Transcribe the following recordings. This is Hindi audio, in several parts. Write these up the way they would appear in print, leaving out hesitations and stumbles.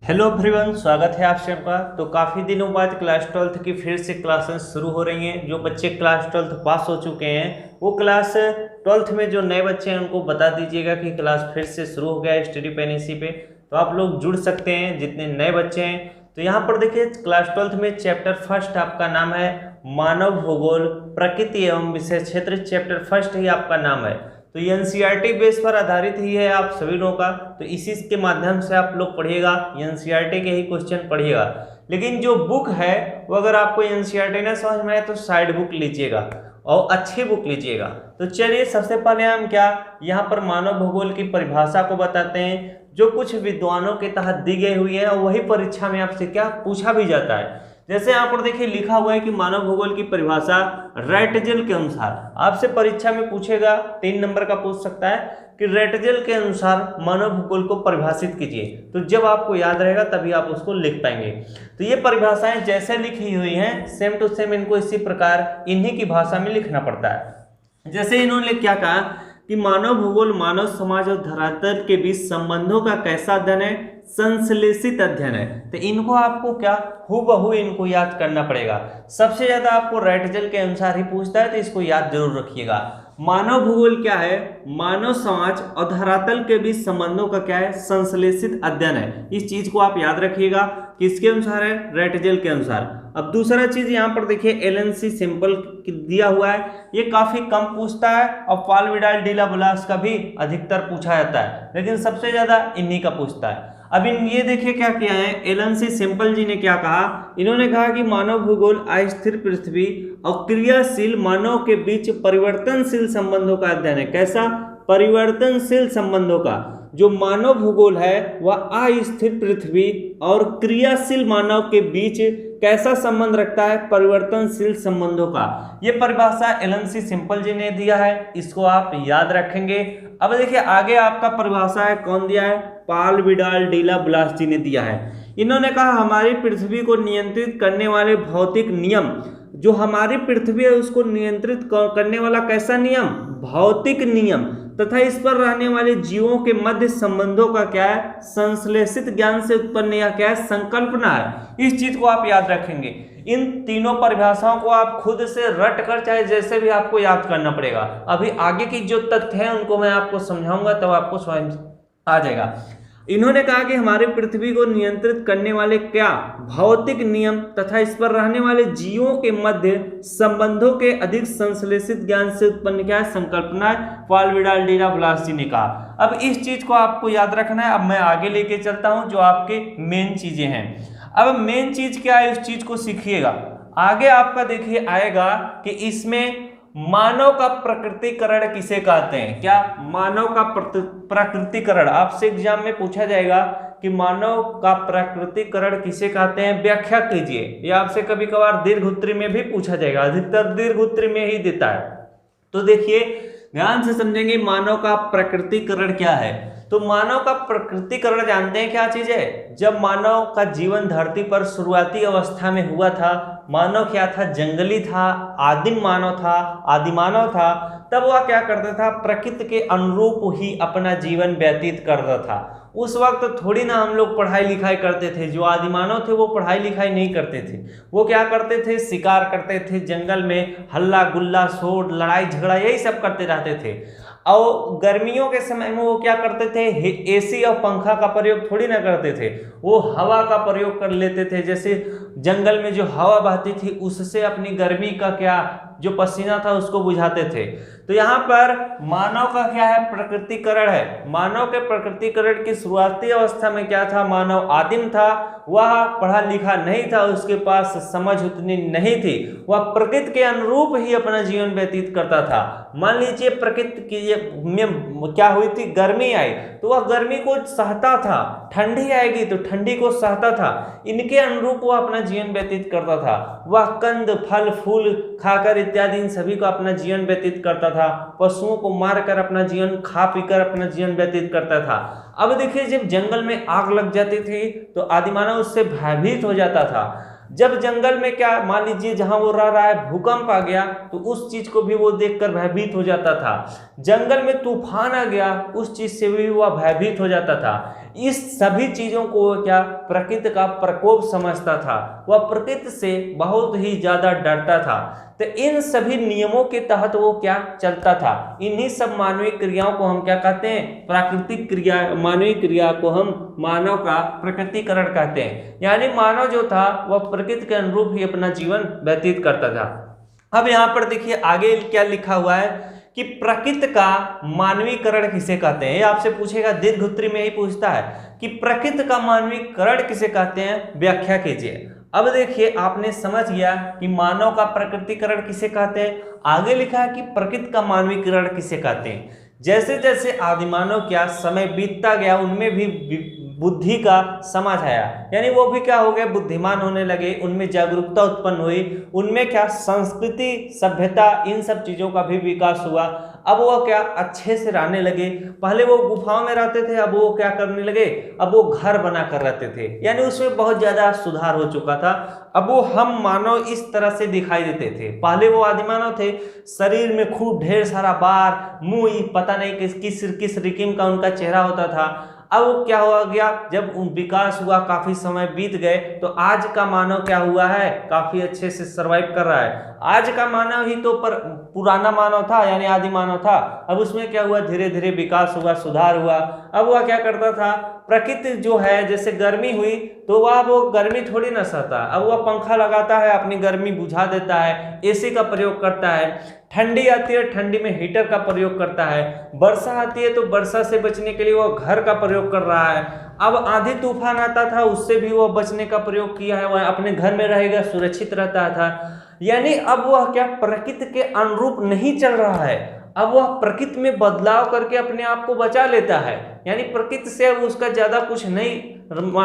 हेलो एवरीवन, स्वागत है आप सबका। तो काफ़ी दिनों बाद क्लास 12th की फिर से क्लासेस शुरू हो रही हैं। जो बच्चे क्लास 12th पास हो चुके हैं वो क्लास 12th में जो नए बच्चे हैं उनको बता दीजिएगा कि क्लास फिर से शुरू हो गया है स्टडी पेन इसी पे। तो आप लोग जुड़ सकते हैं जितने नए बच्चे हैं। तो यहाँ पर देखिए क्लास 12th में चैप्टर फर्स्ट आपका नाम है मानव भूगोल प्रकृति एवं विषय क्षेत्र। चैप्टर फर्स्ट ही आपका नाम है। तो ये एनसीईआरटी बेस पर आधारित ही है आप सभी लोगों का। तो इसी के माध्यम से आप लोग पढ़िएगा, एनसीईआरटी के ही क्वेश्चन पढ़िएगा। लेकिन जो बुक है वो अगर आपको एनसीईआरटी ना समझ में आए तो साइड बुक लीजिएगा और अच्छी बुक लीजिएगा। तो चलिए सबसे पहले हम यहाँ पर मानव भूगोल की परिभाषा को बताते हैं जो कुछ विद्वानों के तहत दी गई हुई है और वही परीक्षा में आपसे पूछा भी जाता है। जैसे यहाँ पर देखिए लिखा हुआ है कि मानव भूगोल की परिभाषा रेटजेल के अनुसार आपसे परीक्षा में पूछेगा, 3 नंबर का पूछ सकता है कि रेटजेल के अनुसार मानव भूगोल को परिभाषित कीजिए। तो जब आपको याद रहेगा तभी आप उसको लिख पाएंगे। तो ये परिभाषाएं जैसे लिखी हुई हैं सेम टू सेम इनको इसी प्रकार इन्हीं की भाषा में लिखना पड़ता है। जैसे इन्होंने क्या कहा कि मानव भूगोल मानव समाज और धरातल के बीच संबंधों का कैसा अध्ययन है, संश्लेषित अध्ययन है। तो इनको आपको हूबहू इनको याद करना पड़ेगा। सबसे ज्यादा आपको रेटजेल के अनुसार ही पूछता है तो इसको याद जरूर रखिएगा। मानव भूगोल क्या है, मानव समाज और धरातल के बीच संबंधों का क्या है, संश्लेषित अध्ययन है। इस चीज को आप याद रखिएगा। किसके अनुसार है, रेटजेल के अनुसार। अब दूसरा चीज यहाँ पर देखिए एलएनसी सिंपल दिया हुआ है, ये काफी कम पूछता है और पाल विडाल डी ला ब्लास का भी अधिकतर पूछा जाता है, लेकिन सबसे ज्यादा इन्हीं का पूछता है। अब ये देखिए क्या किया है, एलएनसी सिंपल जी ने क्या कहा, इन्होंने कहा कि मानव भूगोल अस्थिर पृथ्वी और क्रियाशील मानव के बीच परिवर्तनशील संबंधों का अध्ययन है। कैसा, परिवर्तनशील संबंधों का। जो मानव भूगोल है वह अस्थिर पृथ्वी और क्रियाशील मानव के बीच कैसा संबंध रखता है, परिवर्तनशील संबंधों का। यह परिभाषा एलएनसी सिंपल जी ने दिया है, इसको आप याद रखेंगे। अब देखिए आगे आपका परिभाषा है, कौन दिया है, पाल विडाल डी ला ब्लास जी ने दिया है। इन्होंने कहा हमारी पृथ्वी को नियंत्रित करने वाले भौतिक नियम, जो हमारी पृथ्वी है उसको नियंत्रित करने वाला कैसा नियम, भौतिक नियम, तथा इस पर रहने वाले जीवों के मध्य संबंधों का क्या है, संश्लेषित ज्ञान से उत्पन्न या क्या है, संकल्पना है। इस चीज को आप याद रखेंगे। इन तीनों परिभाषाओं को आप खुद से रट कर चाहे जैसे भी आपको याद करना पड़ेगा। अभी आगे की जो तथ्य है उनको मैं आपको समझाऊंगा तब आपको स्वयं आ जाएगा। इन्होंने कहा कि हमारी पृथ्वी को नियंत्रित करने वाले क्या, भौतिक नियम, तथा इस पर रहने वाले जीवों के मध्य संबंधों के अधिक संश्लेषित ज्ञान से उत्पन्न क्या है, संकल्पना। पाल विडाल डी ला ब्लास जी ने कहा। अब इस चीज को आपको याद रखना है। अब मैं आगे लेके चलता हूं जो आपके मेन चीजें हैं। अब मेन चीज क्या है, उस चीज को सीखिएगा। आगे आपका देखिए आएगा कि इसमें मानव का प्रकृतिकरण किसे कहते हैं। क्या, मानव का प्रकृतिकरण आपसे एग्जाम में पूछा जाएगा कि मानव का प्रकृतिकरण किसे कहते हैं, व्याख्या कीजिए। यह आपसे कभी कभार दीर्घ उत्तरी में भी पूछा जाएगा, अधिकतर दीर्घ उत्तरी में ही देता है। तो देखिए ध्यान से समझेंगे मानव का प्रकृतिकरण क्या है। तो मानव का प्रकृतिकरण जानते हैं क्या चीज है। जब मानव का जीवन धरती पर शुरुआती अवस्था में हुआ था, मानव क्या था, जंगली था, आदिम मानव था, आदिमानव था। तब वह क्या करता था, प्रकृति के अनुरूप ही अपना जीवन व्यतीत करता था। उस वक्त थोड़ी ना हम लोग पढ़ाई लिखाई करते थे। जो आदिमानव थे वो पढ़ाई लिखाई नहीं करते थे। वो क्या करते थे, शिकार करते थे, जंगल में हल्ला गुल्ला शोर लड़ाई झगड़ा यही सब करते रहते थे। और गर्मियों के समय में वो क्या करते थे, एसी और पंखा का प्रयोग थोड़ी ना करते थे, वो हवा का प्रयोग कर लेते थे। जैसे जंगल में जो हवा बहती थी उससे अपनी गर्मी का क्या जो पसीना था उसको बुझाते थे। तो यहाँ पर मानव का क्या है, प्रकृतिकरण है। मानव के प्रकृतिकरण की शुरुआती अवस्था में क्या था, मानव आदिम था, वह पढ़ा लिखा नहीं था, उसके पास समझ उतनी नहीं थी, वह प्रकृति के अनुरूप ही अपना जीवन व्यतीत करता था। मान लीजिए प्रकृति में क्या हुई थी, गर्मी आई तो वह गर्मी को सहता था, ठंडी आएगी तो ठंडी को सहता था। इनके अनुरूप वह अपना जीवन व्यतीत करता था। वह कंद फल फूल खाकर इत्यादि इन सभी को अपना जीवन व्यतीत करता था। पशुओं को मारकर अपना जीवन खा पीकर अपना जीवन व्यतीत करता था। अब देखिए जब जंगल में आग लग जाती थी तो आदिमानव उससे भयभीत हो जाता था। जब जंगल में क्या मान लीजिए जहां वो रह रहा है भूकंप आ गया तो उस चीज को भी वो देखकर भयभीत हो जाता था। जंगल में तूफान आ गया उस चीज से भी वह भयभीत हो जाता था। इस सभी चीजों को वो क्या प्रकृति का प्रकोप समझता था, वह प्रकृति से बहुत ही ज्यादा डरता था। तो इन सभी नियमों के तहत वो क्या चलता था। इन्हीं सब मानवीय क्रियाओं को हम क्या कहते हैं, प्राकृतिक क्रिया, मानवीय क्रिया को हम मानव का प्रकृतिकरण कहते हैं। यानी मानव जो था वह प्रकृति के अनुरूप ही अपना जीवन व्यतीत करता था। अब यहाँ पर देखिए आगे क्या लिखा हुआ है कि प्रकृति का मानवीकरण किसे कहते हैं। ये आपसे पूछेगा, दीर्घ में ही पूछता है कि प्रकृति का मानवीकरण किसे कहते हैं, व्याख्या कीजिए। अब देखिए आपने समझ गया कि मानव का प्रकृतिकरण किसे कहते हैं। आगे लिखा है कि प्रकृति का मानवीकरण किसे कहते हैं। जैसे जैसे आदिमानव क्या समय बीतता गया उनमें भी बुद्धि का समझ आया, यानी वो भी क्या हो गए, बुद्धिमान होने लगे, उनमें जागरूकता उत्पन्न हुई, उनमें क्या संस्कृति सभ्यता इन सब चीज़ों का भी विकास हुआ। अब वो क्या अच्छे से रहने लगे। पहले वो गुफाओं में रहते थे, अब वो क्या करने लगे, अब वो घर बना कर रहते थे, यानी उसमें बहुत ज़्यादा सुधार हो चुका था। अब वो हम मानव इस तरह से दिखाई देते थे। पहले वो आदिमानव थे, शरीर में खूब ढेर सारा बार, मुंह पता नहीं किस रिकिम का उनका चेहरा होता था। अब क्या हो गया, जब विकास हुआ, काफी समय बीत गए, तो आज का मानव क्या हुआ है, काफी अच्छे से सरवाइव कर रहा है। आज का मानव ही तो पुराना मानव था, यानी आदि मानव था। अब उसमें क्या हुआ, धीरे धीरे विकास हुआ, सुधार हुआ। अब वह क्या करता था, प्रकृति जो है जैसे गर्मी हुई तो वह वो गर्मी थोड़ी ना सहता, अब वह पंखा लगाता है, अपनी गर्मी बुझा देता है, एसी का प्रयोग करता है। ठंडी आती है, ठंडी में हीटर का प्रयोग करता है। वर्षा आती है तो वर्षा से बचने के लिए वह घर का प्रयोग कर रहा है। अब आंधी तूफान आता था, उससे भी वह बचने का प्रयोग किया है, वह अपने घर में रहेगा, सुरक्षित रहता था। यानी अब वह क्या प्रकृति के अनुरूप नहीं चल रहा है, अब वह प्रकृति में बदलाव करके अपने आप को बचा लेता है, यानी प्रकृति से अब उसका ज्यादा कुछ नहीं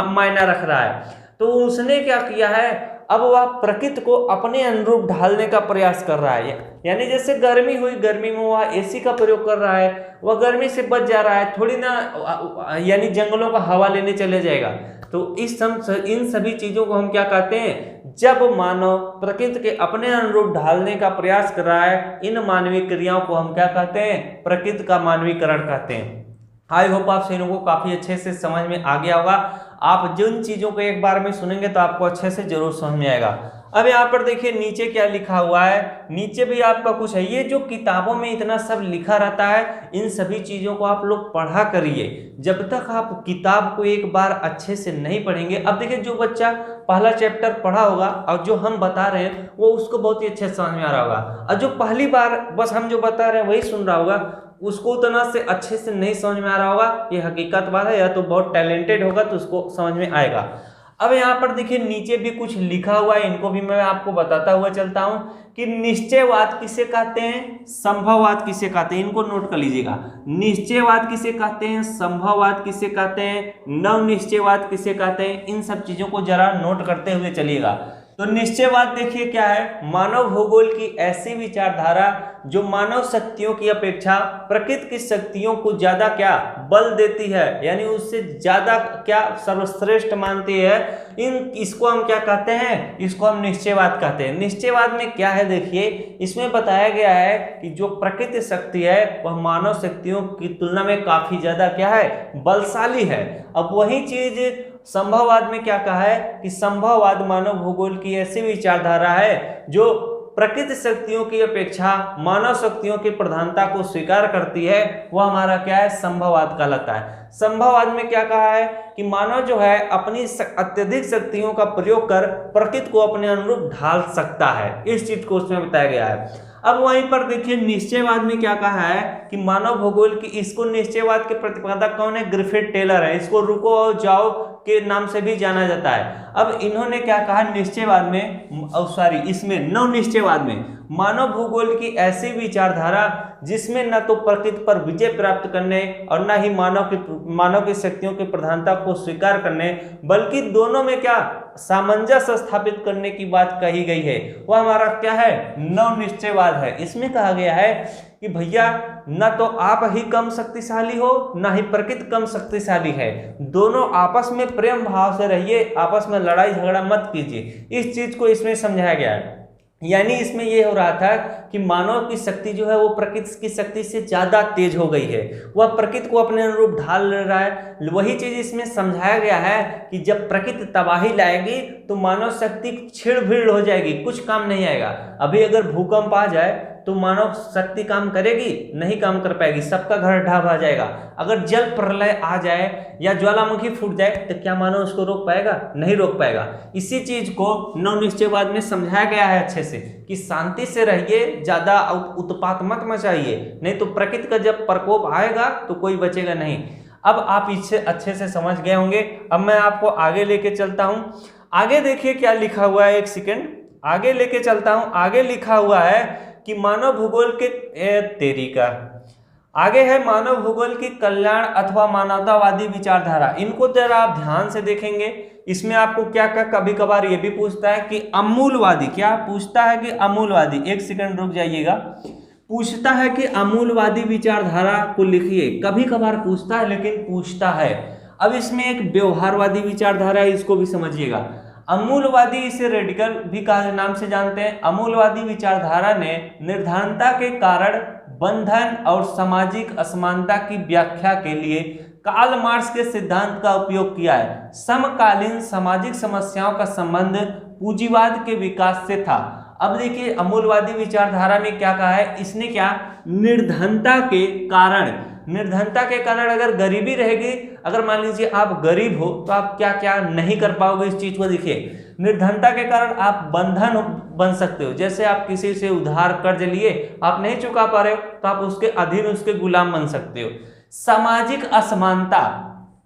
मायना रख रहा है। तो उसने क्या किया है, अब वह प्रकृति को अपने अनुरूप ढालने का प्रयास कर रहा है। यानी जैसे गर्मी हुई, गर्मी में वह एसी का प्रयोग कर रहा है, वह गर्मी से बच जा रहा है, थोड़ी ना यानी जंगलों का हवा लेने चले जाएगा। तो इन सभी चीजों को हम क्या कहते हैं, जब मानव प्रकृति के अपने अनुरूप ढालने का प्रयास कर रहा है, इन मानवीय क्रियाओं को हम क्या कहते हैं, प्रकृति का मानवीकरण कहते हैं। आई होप आप सभी को काफी अच्छे से समझ में आ गया होगा। आप जिन चीजों को एक बार में सुनेंगे तो आपको अच्छे से जरूर समझ में आएगा। अब यहाँ पर देखिए नीचे क्या लिखा हुआ है, नीचे भी आपका कुछ है। ये जो किताबों में इतना सब लिखा रहता है, इन सभी चीजों को आप लोग पढ़ा करिए। जब तक आप किताब को एक बार अच्छे से नहीं पढ़ेंगे, अब देखिए जो बच्चा पहला चैप्टर पढ़ा होगा और जो हम बता रहे हैं वो उसको बहुत ही अच्छे से समझ में आ रहा होगा, और जो पहली बार बस हम जो बता रहे हैं वही सुन रहा होगा उसको उतना से अच्छे से नहीं समझ में आ रहा होगा। ये हकीकत बात है, या तो बहुत टैलेंटेड होगा तो उसको समझ में आएगा। अब यहाँ पर देखिए नीचे भी कुछ लिखा हुआ है, इनको भी मैं आपको बताता हुआ चलता हूँ कि निश्चयवाद किसे कहते हैं, संभववाद किसे कहते हैं, इनको नोट कर लीजिएगा। निश्चयवाद किसे कहते हैं, संभववाद किसे कहते हैं, नव निश्चयवाद किसे कहते हैं, इन सब चीजों को जरा नोट करते हुए चलिएगा। तो निश्चयवाद देखिए क्या है, मानव भूगोल की ऐसी विचारधारा जो मानव शक्तियों की अपेक्षा प्रकृति की शक्तियों को ज्यादा क्या बल देती है, यानी उससे ज्यादा क्या सर्वश्रेष्ठ मानती है। इसको हम क्या कहते हैं, इसको हम निश्चयवाद कहते हैं। निश्चयवाद में क्या है देखिए, इसमें बताया गया है कि जो प्रकृति शक्ति है वह मानव शक्तियों की तुलना में काफी ज्यादा क्या है, बलशाली है। अब वही चीज संभववाद में क्या कहा है कि संभववाद मानव भूगोल की ऐसी विचारधारा है जो प्रकृति शक्तियों की अपेक्षा मानव शक्तियों की प्रधानता को स्वीकार करती है, वह हमारा क्या है, संभववाद कहलाता है। संभववाद में क्या कहा है कि मानव जो है अपनी अत्यधिक शक्तियों का प्रयोग कर प्रकृति को अपने अनुरूप ढाल सकता है, इस चीज को उसमें बताया गया है। अब वहीं पर देखिए निश्चयवाद में क्या कहा है कि मानव भूगोल की, इसको निश्चयवाद के प्रतिपादक कौन है, ग्रिफिथ टेलर है, इसको रुको और जाओ के नाम से भी जाना जाता है। अब इन्होंने क्या कहा निश्चयवाद में, इसमें नव निश्चयवाद में मानव भूगोल की ऐसी विचारधारा जिसमें न तो प्रकृति पर विजय प्राप्त करने और न ही मानव की शक्तियों की प्रधानता को स्वीकार करने, बल्कि दोनों में क्या सामंजस्य स्थापित करने की बात कही गई है। वह हमारा क्या है, नव निश्चयवाद है। इसमें कहा गया है कि भैया न तो आप ही कम शक्तिशाली हो, न ही प्रकृति कम शक्तिशाली है, दोनों आपस में प्रेम भाव से रहिए, आपस में लड़ाई झगड़ा मत कीजिए। इस चीज को इसमें समझाया गया है। यानी इसमें यह हो रहा था कि मानव की शक्ति जो है वो प्रकृति की शक्ति से ज्यादा तेज हो गई है, वह प्रकृति को अपने अनुरूप ढाल ले रहा है। वही चीज इसमें समझाया गया है कि जब प्रकृति तबाही लाएगी तो मानव शक्ति छिड़ भीड़ हो जाएगी, कुछ काम नहीं आएगा। अभी अगर भूकंप आ जाए तो मानव शक्ति काम करेगी, नहीं काम कर पाएगी, सबका घर ढह जाएगा। अगर जल प्रलय आ जाए या ज्वालामुखी फूट जाए तो क्या मानव उसको रोक पाएगा, नहीं रोक पाएगा। इसी चीज को नवनिश्चयवाद में समझाया गया है अच्छे से कि शांति से रहिए, ज्यादा उत्पात मत मचाइए, नहीं तो प्रकृति का जब प्रकोप आएगा तो कोई बचेगा नहीं। अब आप इसे अच्छे से समझ गए होंगे। अब मैं आपको आगे लेके चलता हूं। आगे देखिए क्या लिखा हुआ है, एक सेकेंड आगे लेके चलता हूं। आगे लिखा हुआ है कि मानव भूगोल के आगे है मानव भूगोल की कल्याण अथवा मानवतावादी विचारधारा। इनको जरा आप ध्यान से देखेंगे। इसमें आपको क्या क्या कभी कभार ये भी पूछता है कि अमूलवादी, क्या पूछता है कि अमूलवादी, एक सेकंड रुक जाइएगा, पूछता है कि अमूलवादी विचारधारा को लिखिए। कभी कभार पूछता है लेकिन पूछता है। अब इसमें एक व्यवहारवादी विचारधारा है, इसको भी समझिएगा। अमूलवादी, इसे रेडिकल भी कहा नाम से जानते हैं। अमूलवादी विचारधारा ने निर्धनता के कारण, बंधन और सामाजिक असमानता की व्याख्या के लिए कार्ल मार्क्स के सिद्धांत का उपयोग किया है। समकालीन सामाजिक समस्याओं का संबंध पूंजीवाद के विकास से था। अब देखिए अमूलवादी विचारधारा ने क्या कहा है, इसने क्या निर्धनता के कारण, निर्धनता के कारण अगर गरीबी रहेगी, अगर मान लीजिए आप गरीब हो तो आप क्या क्या नहीं कर पाओगे, इस चीज को देखिए। निर्धनता के कारण आप बंधन बन सकते हो, जैसे आप किसी से उधार कर्ज लिए, आप नहीं चुका पा रहे हो तो आप उसके अधीन, उसके गुलाम बन सकते हो। सामाजिक असमानता,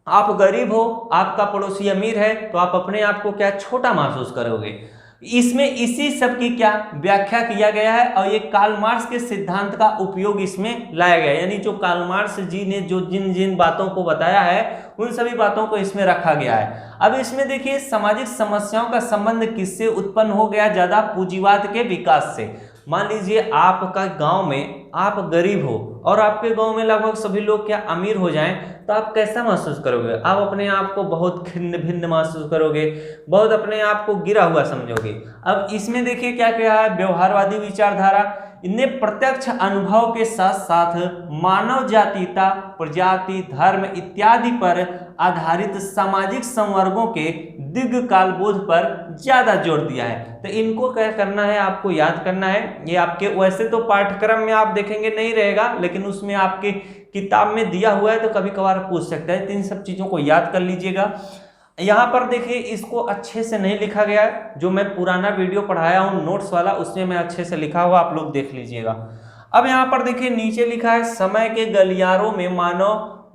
आप गरीब हो, आपका पड़ोसी अमीर है तो आप अपने आप को क्या छोटा महसूस करोगे। इसमें इसी सब की क्या व्याख्या किया गया है और ये कार्ल मार्क्स के सिद्धांत का उपयोग इसमें लाया गया है। यानी जो कार्ल मार्क्स जी ने जो जिन जिन बातों को बताया है उन सभी बातों को इसमें रखा गया है। अब इसमें देखिए सामाजिक समस्याओं का संबंध किससे उत्पन्न हो गया, ज्यादा पूंजीवाद के विकास से। मान लीजिए आपका गांव में आप गरीब हो और आपके गांव में लगभग सभी लोग क्या अमीर हो जाएं तो आप कैसा महसूस करोगे, आप अपने आप को बहुत खिन्न भिन्न महसूस करोगे, बहुत अपने आप को गिरा हुआ समझोगे। अब इसमें देखिए क्या क्या है, व्यवहारवादी विचारधारा इन्हें प्रत्यक्ष अनुभव के साथ साथ मानव जातीयता, प्रजाति, धर्म इत्यादि पर आधारित सामाजिक संवर्गों के दीर्घकाल बोध पर ज्यादा जोर दिया है। तो इनको क्या करना है, आपको याद करना है। ये आपके वैसे तो पाठ्यक्रम में आप देखेंगे नहीं रहेगा, लेकिन उसमें आपके किताब में दिया हुआ है तो कभी कभार पूछ सकता है। तो इन सब चीजों को याद कर लीजिएगा। यहाँ पर देखिए इसको अच्छे से नहीं लिखा गया है, जो मैं पुराना वीडियो पढ़ाया हूँ नोट्स वाला, उसमें मैं अच्छे से लिखा हुआ, आप लोग देख लीजिएगा। अब यहाँ पर देखिए नीचे लिखा है समय के गलियारों में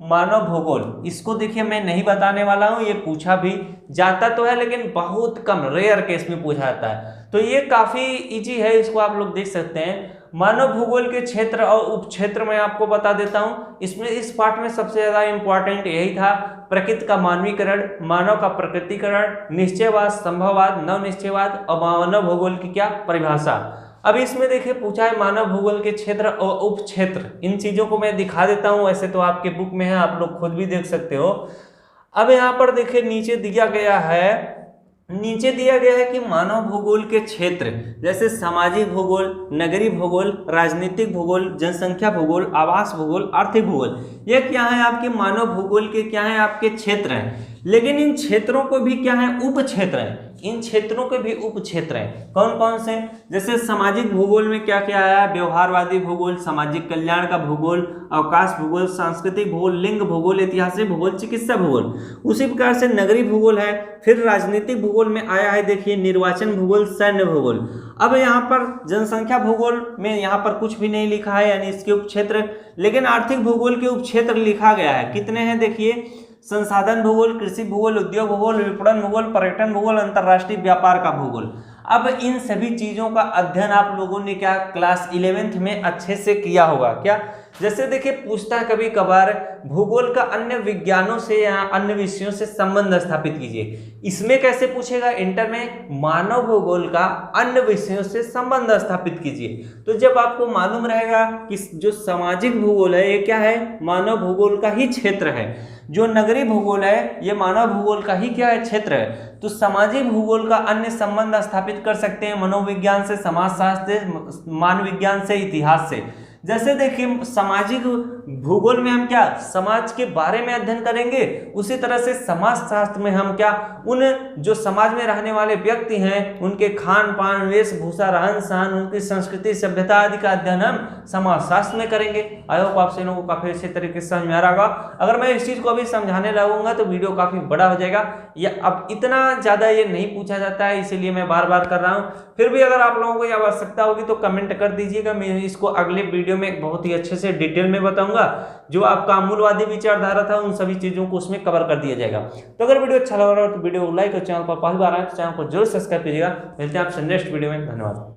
मानव भूगोल। इसको देखिए मैं नहीं बताने वाला हूँ, ये पूछा भी जाता तो है लेकिन बहुत कम, रेयर केस में पूछा जाता है। तो ये काफी इजी है, इसको आप लोग देख सकते हैं। मानव भूगोल के क्षेत्र और उपक्षेत्र में आपको बता देता हूं। इसमें इस पार्ट में सबसे ज्यादा इंपॉर्टेंट यही था, प्रकृति का मानवीकरण, मानव का प्रकृतिकरण, निश्चयवाद, संभववाद, नव निश्चयवाद और मानव भूगोल की क्या परिभाषा। अब इसमें देखिए पूछा है मानव भूगोल के क्षेत्र और उपक्षेत्र। इन चीजों को मैं दिखा देता हूं, वैसे तो आपके बुक में है, आप लोग खुद भी देख सकते हो। अब यहाँ पर देखिए नीचे दिया गया है कि मानव भूगोल के क्षेत्र जैसे सामाजिक भूगोल, नगरीय भूगोल, राजनीतिक भूगोल, जनसंख्या भूगोल, आवास भूगोल, आर्थिक भूगोल, ये क्या है आपके मानव भूगोल के क्या है आपके क्षेत्र हैं। लेकिन इन क्षेत्रों को भी क्या है उप क्षेत्र हैं, इन क्षेत्रों के भी उप क्षेत्र हैं। कौन कौन से, जैसे सामाजिक भूगोल में क्या क्या आया, व्यवहारवादी भूगोल, सामाजिक कल्याण का भूगोल, अवकाश भूगोल, सांस्कृतिक भूगोल, लिंग भूगोल, ऐतिहासिक भूगोल, चिकित्सा भूगोल। उसी प्रकार से नगरीय भूगोल है। फिर राजनीतिक भूगोल में आया है देखिए निर्वाचन भूगोल, सैन्य भूगोल। अब यहाँ पर जनसंख्या भूगोल में यहाँ पर कुछ भी नहीं लिखा है, यानी इसके उपक्षेत्र, लेकिन आर्थिक भूगोल के उपक्षेत्र लिखा गया है। कितने हैं देखिए, संसाधन भूगोल, कृषि भूगोल, उद्योग भूगोल, विपणन भूगोल, पर्यटन भूगोल, अंतरराष्ट्रीय व्यापार का भूगोल। अब इन सभी चीजों का अध्ययन आप लोगों ने क्या क्लास 11th में अच्छे से किया होगा क्या। जैसे देखिए पूछता है कभी कभार भूगोल का अन्य विज्ञानों से या अन्य विषयों से संबंध स्थापित कीजिए। इसमें कैसे पूछेगा इंटर में, मानव भूगोल का अन्य विषयों से संबंध स्थापित कीजिए। तो जब आपको मालूम रहेगा कि जो सामाजिक भूगोल है ये क्या है, मानव भूगोल का ही क्षेत्र है, जो नगरीय भूगोल है ये मानव भूगोल का ही क्या है, क्षेत्र है। तो सामाजिक भूगोल का अन्य संबंध स्थापित कर सकते हैं मनोविज्ञान से, समाजशास्त्र से, मान विज्ञान से, इतिहास से। जैसे देखिए सामाजिक भूगोल में हम क्या समाज के बारे में अध्ययन करेंगे, उसी तरह से समाजशास्त्र में हम क्या उन जो समाज में रहने वाले व्यक्ति हैं उनके खान पान, वेशभूषा, रहन सहन, उनकी संस्कृति, सभ्यता आदि का अध्ययन हम समाजशास्त्र में करेंगे। आई होप आप सभी लोगों को काफी अच्छे तरीके से समझ में आ रहा होगा। अगर मैं इस चीज को अभी समझाने लगूंगा तो वीडियो काफी बड़ा हो जाएगा, या अब इतना ज्यादा ये नहीं पूछा जाता है इसीलिए मैं बार बार कर रहा हूँ। फिर भी अगर आप लोगों को ये आवश्यकता होगी तो कमेंट कर दीजिएगा, मैं इसको अगले वीडियो में बहुत ही अच्छे से डिटेल में बताऊंगा। जो आपका मूलवादी विचारधारा था उन सभी चीजों को उसमें कवर कर दिया जाएगा। तो अगर वीडियो अच्छा लग रहा हो तो वीडियो को लाइक और चैनल पर पहली बार आए तो चैनल को जरूर सब्सक्राइब कीजिएगा। मिलते हैं आपसे नेक्स्ट वीडियो में, धन्यवाद।